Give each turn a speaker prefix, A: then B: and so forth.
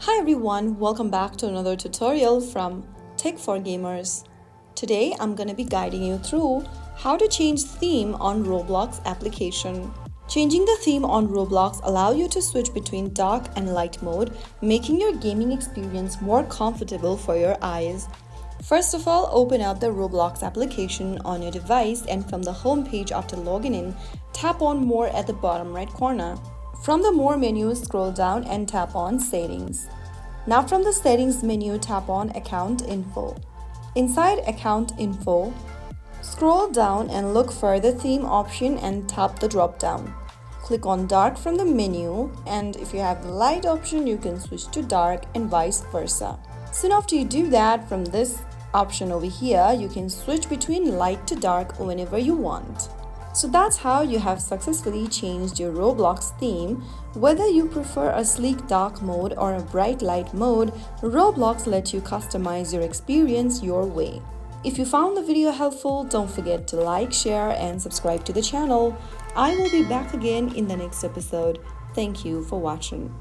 A: Hi everyone, welcome back to another tutorial from Tech for Gamers. Today I'm going to be guiding you through how to change theme on Roblox application. Changing the theme on Roblox allows you to switch between dark and light mode, making your gaming experience more comfortable for your eyes. First of all, open up the Roblox application on your device and from the home page after logging in, tap on More at the bottom right corner. From the More menu, scroll down and tap on Settings. Now from the Settings menu, tap on Account Info. Inside Account Info, scroll down and look for the theme option and tap the drop down. Click on Dark from the menu, and if you have the light option, you can switch to dark and vice versa. Soon after you do that, from this option over here, you can switch between light to dark whenever you want. So that's how you have successfully changed your Roblox theme. Whether you prefer a sleek dark mode or a bright light mode, Roblox lets you customize your experience your way. If you found the video helpful, don't forget to like, share and subscribe to the channel. I will be back again in the next episode. Thank you for watching.